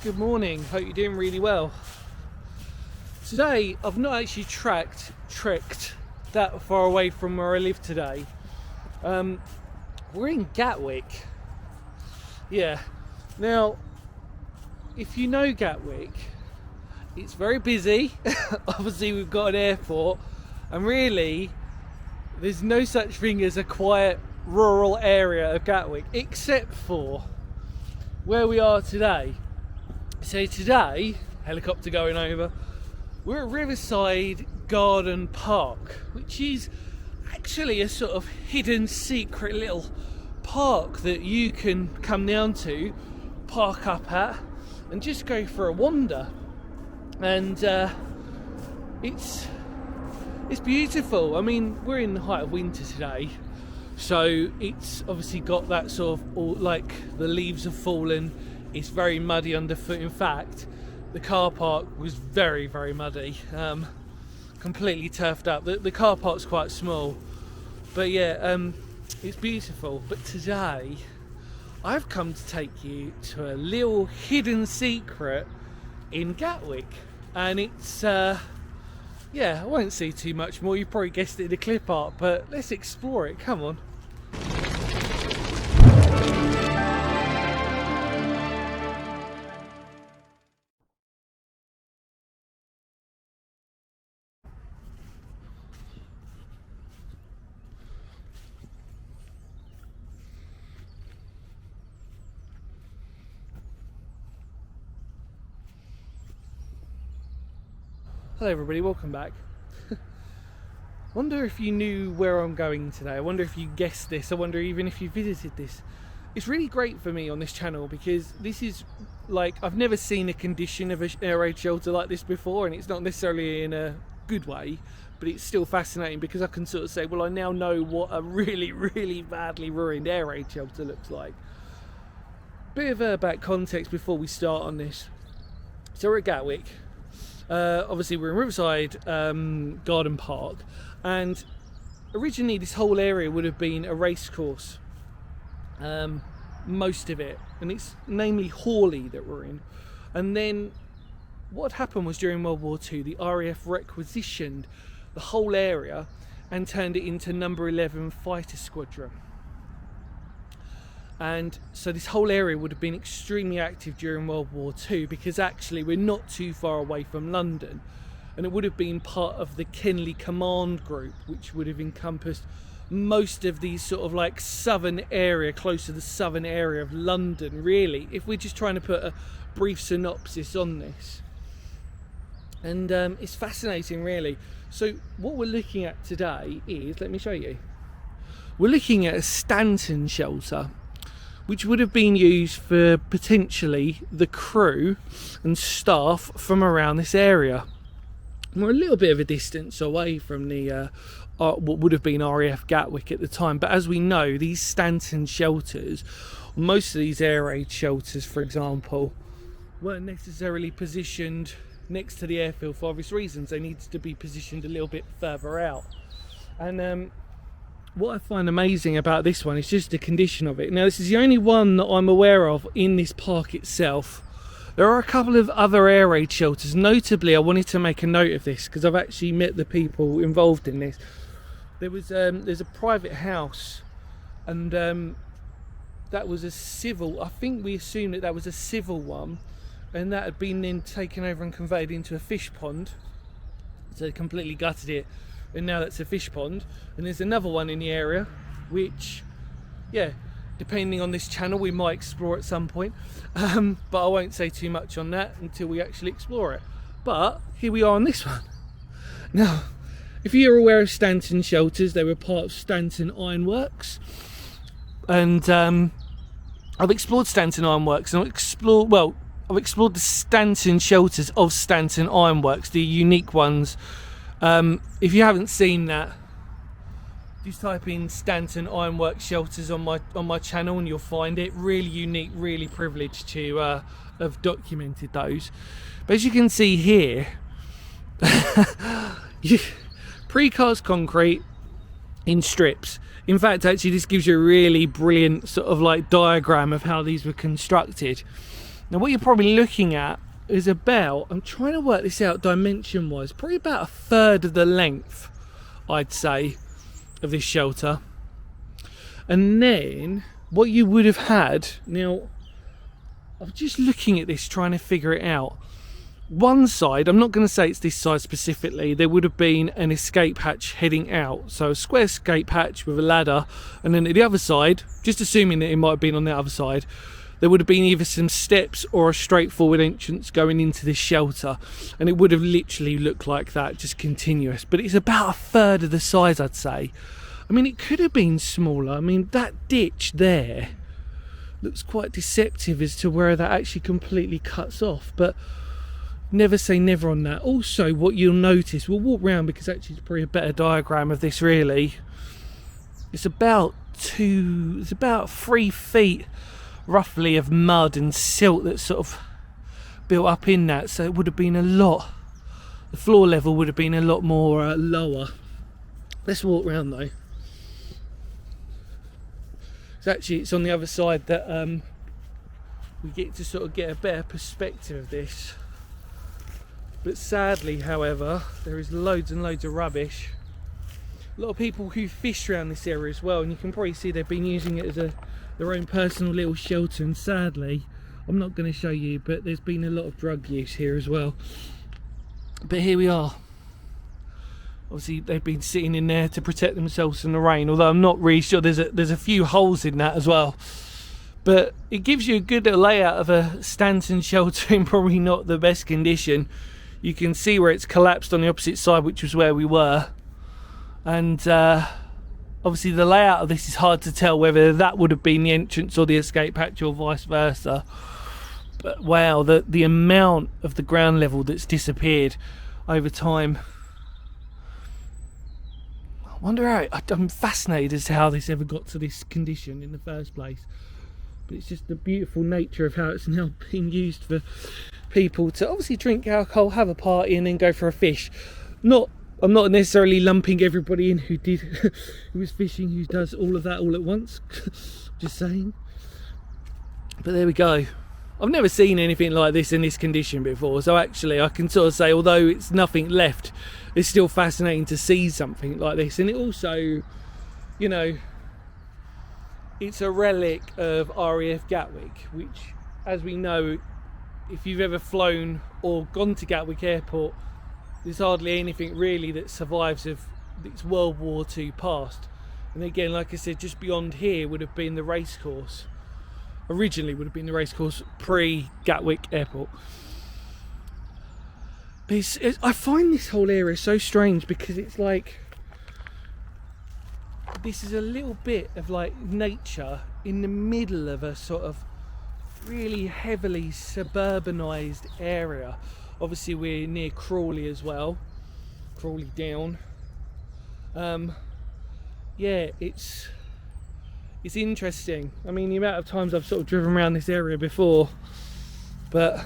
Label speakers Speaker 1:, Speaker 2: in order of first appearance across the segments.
Speaker 1: Good morning, hope you're doing really well. Today I've not actually trekked that far away from where I live today. We're in Gatwick. Yeah, now if you know Gatwick, it's very busy. Obviously we've got an airport, and really there's no such thing as a quiet rural area of Gatwick except for where we are today. So today, helicopter going over, we're at Riverside Garden Park, which is actually a sort of hidden secret little park that you can come down to, park up at, and just go for a wander. And it's beautiful. I mean, we're in the height of winter today, so it's obviously got that sort of, like, the leaves have fallen. It's very muddy underfoot. In fact, the car park was very, very muddy, completely turfed up. The car park's quite small, but yeah, it's beautiful. But today, I've come to take you to a little hidden secret in Gatwick, and it's, yeah, I won't say too much more. You probably guessed it in the clip art, but let's explore it. Come on. Hello everybody, welcome back. Wonder if you knew where I'm going today. I wonder if you guessed this. I wonder even if you visited this. It's really great for me on this channel because this is, like, I've never seen a condition of an air raid shelter like this before, and it's not necessarily in a good way, but it's still fascinating because I can sort of say, well, I now know what a really, really badly ruined air raid shelter looks like. Bit of back context before we start on this. So we're at Gatwick. Obviously we're in Riverside Garden Park, and originally this whole area would have been a race course, most of it, and it's namely Hawley that we're in. And then what happened was, during World War II, the RAF requisitioned the whole area and turned it into number 11 fighter squadron. And so this whole area would have been extremely active during World War II, because actually we're not too far away from London, and it would have been part of the Kenley Command Group, which would have encompassed most of the sort of like southern area, close to the southern area of London, really, if we're just trying to put a brief synopsis on this. And it's fascinating, really. So what we're looking at today is, let me show you, we're looking at a Stanton shelter, which would have been used for potentially the crew and staff from around this area. We're a little bit of a distance away from the what would have been RAF Gatwick at the time, but as we know, these Stanton shelters, most of these air raid shelters, for example, weren't necessarily positioned next to the airfield for obvious reasons. They needed to be positioned a little bit further out. And what I find amazing about this one is just the condition of it. Now, this is the only one that I'm aware of in this park itself. There are a couple of other air raid shelters. Notably, I wanted to make a note of this because I've actually met the people involved in this. There's a private house, and that was a civil, I think we assumed that was a civil one, and that had been then taken over and converted into a fish pond. So they completely gutted it, and now that's a fish pond. And there's another one in the area which, yeah, depending on this channel, we might explore at some point, but I won't say too much on that until we actually explore it. But here we are on this one. Now, if you're aware of Stanton shelters, they were part of Stanton Ironworks, and I've explored Stanton Ironworks, and I've explored the Stanton shelters of Stanton Ironworks, the unique ones. If you haven't seen that, just type in Stanton Ironworks shelters on my channel and you'll find it. Really unique, really privileged to have documented those. But as you can see here, precast concrete in strips. In fact, actually, this gives you a really brilliant sort of like diagram of how these were constructed. Now what you're probably looking at is about, I'm trying to work this out dimension wise, probably about a third of the length, I'd say, of this shelter. And then what you would have had, now I'm just looking at this trying to figure it out. One side, I'm not going to say it's this side specifically, there would have been an escape hatch heading out, so a square escape hatch with a ladder, and then at the other side, just assuming that it might have been on the other side, there would have been either some steps or a straightforward entrance going into this shelter, and it would have literally looked like that, just continuous. But it's about a third of the size, I'd say. I mean, it could have been smaller. I mean, that ditch there looks quite deceptive as to where that actually completely cuts off, but never say never on that. Also, what you'll notice, we'll walk around because actually it's probably a better diagram of this really. It's about 3 feet roughly of mud and silt that's sort of built up in that, so it would have been a lot, the floor level would have been a lot more lower. Let's walk around though. So actually it's on the other side that we get to sort of get a better perspective of this. But sadly, however, there is loads and loads of rubbish. A lot of people who fish around this area as well, and you can probably see they've been using it as their own personal little shelter, and sadly, I'm not going to show you, but there's been a lot of drug use here as well. But here we are. Obviously they've been sitting in there to protect themselves from the rain, although I'm not really sure, there's a few holes in that as well. But it gives you a good little layout of a Stanton shelter in probably not the best condition. You can see where it's collapsed on the opposite side, which was where we were. And obviously the layout of this is hard to tell whether that would have been the entrance or the escape hatch or vice versa. But wow, the amount of the ground level that's disappeared over time. I wonder how, I'm fascinated as to how this ever got to this condition in the first place. But it's just the beautiful nature of how it's now being used for people to obviously drink alcohol, have a party and then go for a fish. I'm not necessarily lumping everybody in who was fishing, who does all of that all at once. Just saying. But there we go. I've never seen anything like this in this condition before, so actually I can sort of say, although it's nothing left, it's still fascinating to see something like this. And it also, you know, it's a relic of RAF Gatwick, which, as we know, if you've ever flown or gone to Gatwick Airport, there's hardly anything really that survives of its World War II past. And again, like I said, just beyond here would have been the racecourse. Originally would have been the racecourse pre-Gatwick Airport. But I find this whole area so strange because it's like, this is a little bit of like nature in the middle of a sort of really heavily suburbanised area. Obviously we're near Crawley as well, Crawley Down. Yeah, it's interesting. I mean, the amount of times I've sort of driven around this area before, but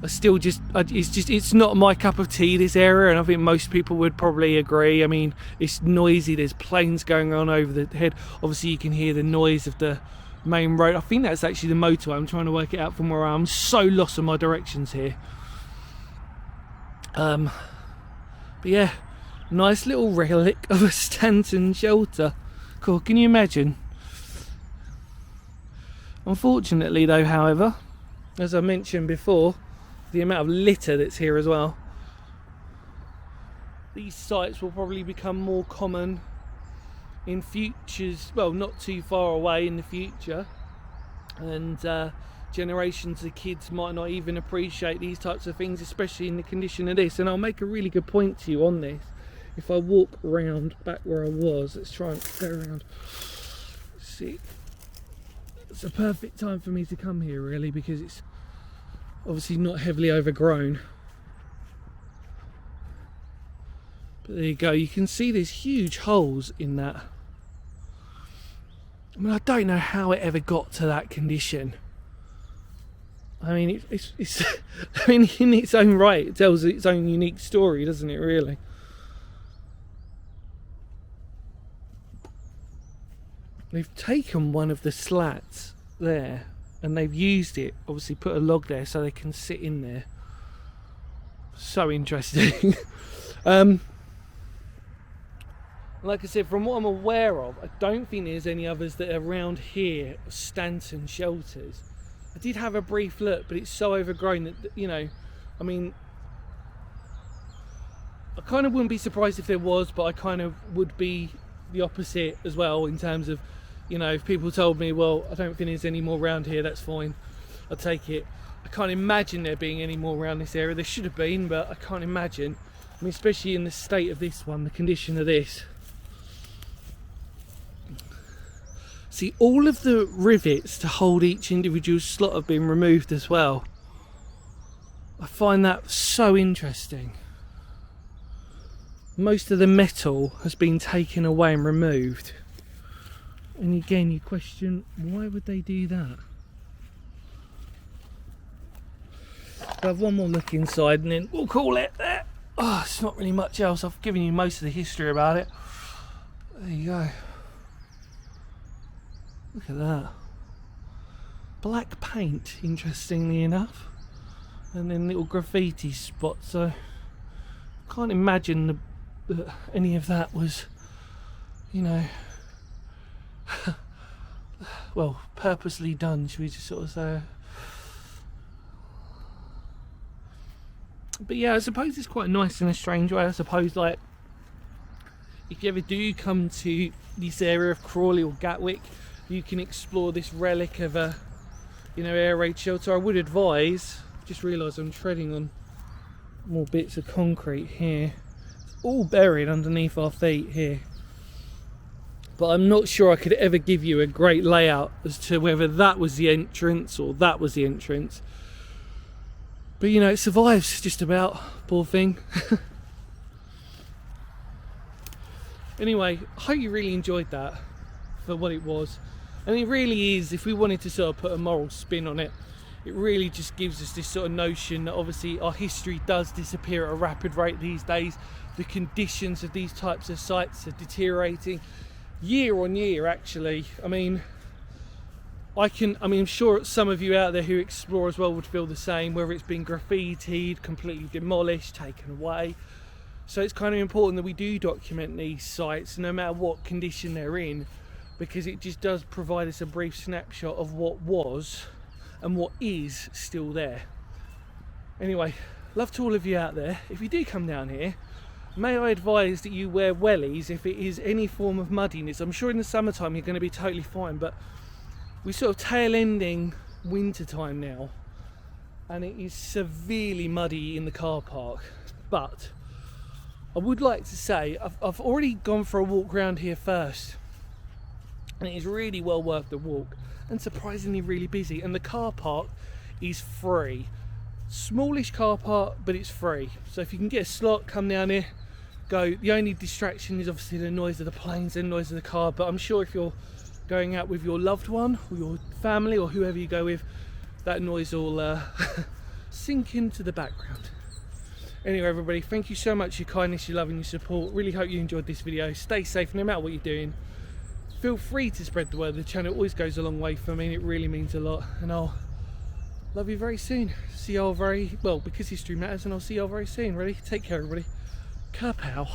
Speaker 1: I still it's not my cup of tea, this area, and I think most people would probably agree. I mean, it's noisy, there's planes going on over the head. Obviously you can hear the noise of the main road. I think that's actually the motorway. I'm trying to work it out from where I'm so lost on my directions here. But yeah, nice little relic of a Stanton shelter. Cool, can you imagine? Unfortunately though, however, as I mentioned before, the amount of litter that's here as well. These sites will probably become more common in futures, well, not too far away in the future, and generations of kids might not even appreciate these types of things, especially in the condition of this. And I'll make a really good point to you on this. If I walk around back where I was, let's try and go around. See, it's a perfect time for me to come here really, because it's obviously not heavily overgrown. But there you go, you can see there's huge holes in that. I mean, I don't know how it ever got to that condition. I mean, it's I mean, in its own right, it tells its own unique story, doesn't it, really? They've taken one of the slats there and they've used it, obviously put a log there so they can sit in there. So interesting. Like I said, from what I'm aware of, I don't think there's any others that are around here, Stanton shelters. I did have a brief look, but it's so overgrown that, you know, I mean, I kind of wouldn't be surprised if there was, but I kind of would be the opposite as well, in terms of, you know, if people told me, well, I don't think there's any more around here, that's fine, I'll take it. I can't imagine there being any more around this area. There should have been, but I can't imagine. I mean, especially in the state of this one, the condition of this. See, all of the rivets to hold each individual slot have been removed as well. I find that so interesting. Most of the metal has been taken away and removed. And again, you question, why would they do that? I'll have one more look inside and then we'll call it there. Oh, it's not really much else. I've given you most of the history about it. There you go. Look at that. Black paint, interestingly enough. And then little graffiti spots. So I can't imagine that any of that was, you know, well, purposely done, should we just sort of say. But yeah, I suppose it's quite nice in a strange way. I suppose, like, if you ever do come to this area of Crawley or Gatwick, you can explore this relic of a, you know, air raid shelter. I would advise, just realised I'm treading on more bits of concrete here. It's all buried underneath our feet here. But I'm not sure I could ever give you a great layout as to whether that was the entrance or that was the entrance. But you know, it survives just about, poor thing. Anyway, I hope you really enjoyed that for what it was. And it really is, if we wanted to sort of put a moral spin on it, it really just gives us this sort of notion that obviously our history does disappear at a rapid rate these days. The conditions of these types of sites are deteriorating year on year, actually. I mean, I'm sure some of you out there who explore as well would feel the same, whether it's been graffitied, completely demolished, taken away. So it's kind of important that we do document these sites, no matter what condition they're in, because it just does provide us a brief snapshot of what was and what is still there. Anyway, love to all of you out there. If you do come down here, may I advise that you wear wellies if it is any form of muddiness. I'm sure in the summertime you're going to be totally fine, but we're sort of tail ending winter time now, and it is severely muddy in the car park. But I would like to say I've already gone for a walk around here first, and it is really well worth the walk and surprisingly really busy. And the car park is free. Smallish car park, but it's free. So if you can get a slot, come down here, go. The only distraction is obviously the noise of the planes and noise of the car, but I'm sure if you're going out with your loved one or your family or whoever you go with, that noise will sink into the background. Anyway, everybody, thank you so much for your kindness, your love and your support. Really hope you enjoyed this video. Stay safe no matter what you're doing. Feel free to spread the word. The channel always goes a long way for me, and it really means a lot. And I'll love you very soon. See you all because history matters, and I'll see you all very soon. Ready? Take care, everybody. Kapow.